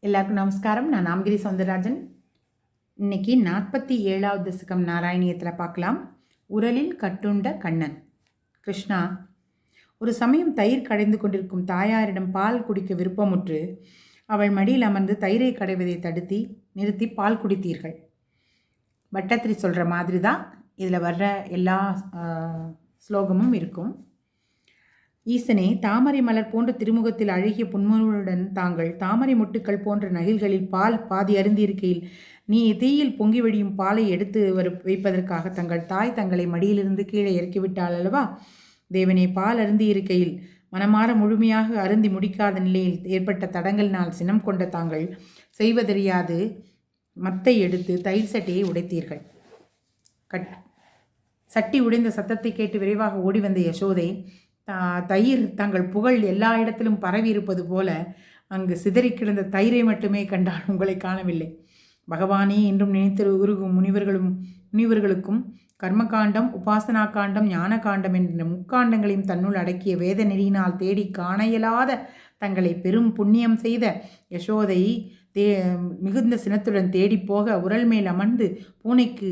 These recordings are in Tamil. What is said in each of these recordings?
எல்லாருக்கும் நமஸ்காரம். நான் நாமகிரி சௌந்தரராஜன். இன்னைக்கு 47வது தசகம் நாராயணியத்தில் பார்க்கலாம். உரலில் கட்டுண்ட கண்ணன். கிருஷ்ணா, ஒரு சமயம் தயிர் கடைந்து கொண்டிருக்கும் தாயாரிடம் பால் குடிக்க விருப்பமுற்று அவள் மடியில் அமர்ந்து தயிரை கடைவதை நிறுத்தி பால் குடித்தீர்கள். பட்டத்திரி சொல்கிற மாதிரி தான் இதில் வர்ற எல்லா ஸ்லோகமும் இருக்கும். ஈசனே, தாமரை மலர் போன்ற திருமுகத்தில் அழகிய புன்முறுவலுடன் தாங்கள் தாமரை மொட்டுக்கள் போன்ற நகில்களில் பால் பாதி அருந்தியிருக்கையில் நீ தீயில் பொங்கி வழியும் பாலை எடுத்து வைப்பதற்காக தங்கள் தாய் தங்களை மடியிலிருந்து கீழே இறக்கிவிட்டாள் அல்லவா? தேவனே, பால் அருந்தி இருக்கையில் மனமாற முழுமையாக அருந்தி முடிக்காத நிலையில் ஏற்பட்ட தடங்கலினால் சினம் கொண்ட தாங்கள் செய்வதறியாது மத்தை எடுத்து தயிர் சட்டியை உடைத்தீர்கள். சட்டி உடைந்த சத்தத்தை கேட்டு விரைவாக ஓடி வந்த யசோதை தயிர் தங்கள் புகழ் எல்லா இடத்திலும் பரவி இருப்பது போல அங்கு சிதறி கிடந்த தயிரை மட்டுமே கண்டால் உங்களை காணவில்லை. பகவானே என்றும் நினைத்து உருகும் முனிவர்களுக்கும் கர்மகாண்டம், உபாசனா காண்டம், ஞான காண்டம் என்ற முக்காண்டங்களையும் தன்னுள் அடக்கிய வேத நெறியினால் தேடி காண இயலாத தங்களை பெரும் புண்ணியம் செய்த யசோதை மிகுந்த சினத்துடன் தேடிப்போக உரல் மேல் அமர்ந்து பூனைக்கு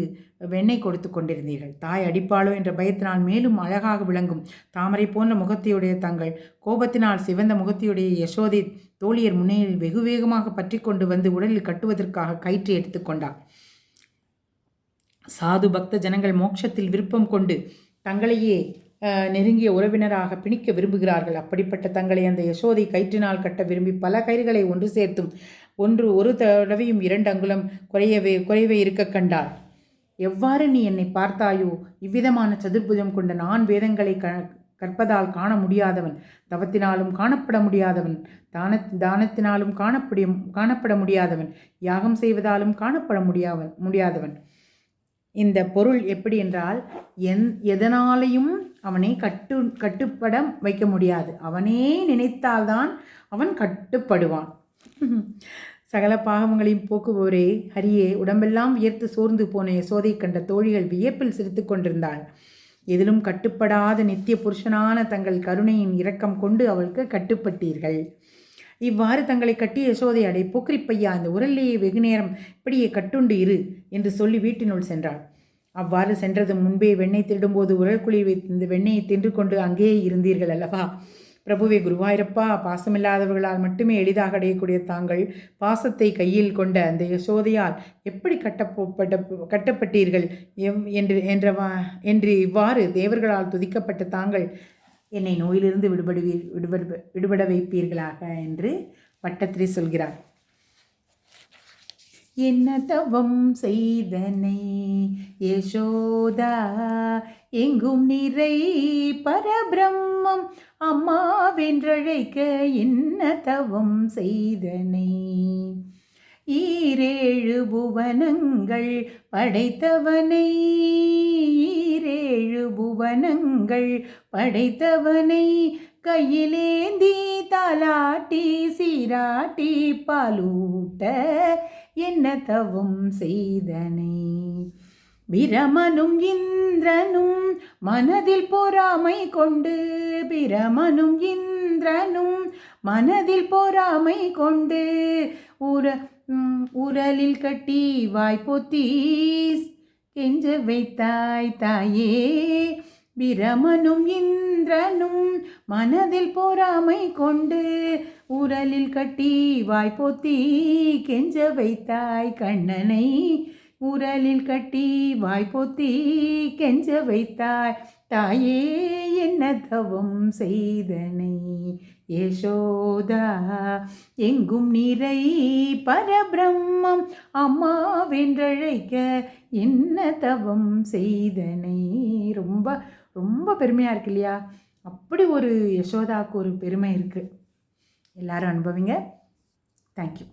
வெண்ணெய் கொடுத்து கொண்டிருந்தீர்கள். தாய் அடிப்பாளோ என்ற பயத்தினால் மேலும் அழகாக விளங்கும் தாமரை போன்ற முகத்தையுடைய தங்கள் கோபத்தினால் சிவந்த முகத்தையுடைய யசோதை தோழியர் முன்னையில் வெகு வேகமாக பற்றி கொண்டு வந்து உடலில் கட்டுவதற்காக கயிற்று எடுத்துக்கொண்டார். சாது பக்த ஜனங்கள் மோட்சத்தில் விருப்பம் கொண்டு தங்களையே நெருங்கிய உறவினராக பிணிக்க விரும்புகிறார்கள். அப்படிப்பட்ட தங்களை அந்த யசோதை கயிற்றினால் கட்ட விரும்பி பல கயிறுகளை ஒன்று சேர்த்தும் ஒரு தடவையும் 2 அங்குலம் குறைவே இருக்க கண்டாள். எவ்வாறு நீ என்னை பார்த்தாயோ இவ்விதமான சதுர்புஜம் கொண்ட நான் வேதங்களை கற்பதால் காண முடியாதவன், தவத்தினாலும் காணப்பட முடியாதவன், தானத்தினாலும் காணப்பட முடியாதவன், யாகம் செய்வதாலும் காணப்பட முடியாதவன். இந்த பொருள் எப்படி என்றால், எதனாலையும் அவனை கட்டுப்பட வைக்க முடியாது. அவனே நினைத்தால்தான் அவன் கட்டுப்படுவான். சகல பாகங்களையும் போக்குபவரே ஹரியே, உடம்பெல்லாம் வியர்த்து சோர்ந்து போன யசோதை கண்ட தோழிகள் வியப்பில் சிரித்து கொண்டிருந்தாள். எதிலும் கட்டுப்படாத நித்திய புருஷனான தங்கள் கருணையின் இரக்கம் கொண்டு அவளுக்கு கட்டுப்பட்டீர்கள். இவ்வாறு தங்களை கட்டிய யசோதை அடை போக்கிரிப்பையா, இந்த உரல்லையே வெகு நேரம் இப்படியே கட்டுண்டு இரு என்று சொல்லி வீட்டினுள் சென்றாள். அவ்வாறு சென்றது முன்பே வெண்ணெய் திருடும்போது உரல் குழி வைத்து வெண்ணெயை தின்று கொண்டு அங்கேயே இருந்தீர்கள் அல்லவா? பிரபுவே குருவாயிரப்பா, பாசமில்லாதவர்களால் மட்டுமே எளிதாக அடையக்கூடிய தாங்கள் பாசத்தை கையில் கொண்ட அந்த யசோதையால் எப்படி கட்டப்பட்டீர்கள் என்று இவ்வாறு தேவர்களால் துதிக்கப்பட்ட தாங்கள் என்னை நோயிலிருந்து விடுபட வைப்பீர்களாக என்று பட்டத்திரி சொல்கிறார். என்ன தவம் செய்தனை யசோதா, எங்கும் நிறை பரபிரம்மம் அம்மாவென்றழைக்க என்ன தவம் செய்தனை. 7 புவனங்கள் படைத்தவனை, 7 புவனங்கள் படைத்தவனை கையிலேந்தி தாலாட்டி சீராட்டி பாலூட்ட என்ன தவம் செய்தனை. பிரமனும் இந்திரனும் மனதில் பொறாமை கொண்டு, பிரமனும் இந்திரனும் மனதில் பொறாமை கொண்டு உரலில் கட்டி வாய்ப்பொத்தி கெஞ்ச வைத்தாய் தாயே. பிரமனும் இந்திரனும் மனதில் பொறாமை கொண்டு உரலில் கட்டி வாய்ப்பொத்தி கெஞ்ச வைத்தாய் கண்ணனை. உரலில் கட்டி வாய்ப்பொத்தி கெஞ்ச வைத்தாய் தாயே, என்ன தவம் செய்தனை யசோதா, எங்கும் நிறை பரபிரம்மம் அம்மாவென்றழைக்க என்ன தவம் செய்தனை. ரொம்ப ரொம்ப பெருமையாக இருக்கு இல்லையா? அப்படி ஒரு யசோதாவுக்கு ஒரு பெருமை இருக்குது. எல்லாரும் அனுபவிங்க. தேங்க்யூ.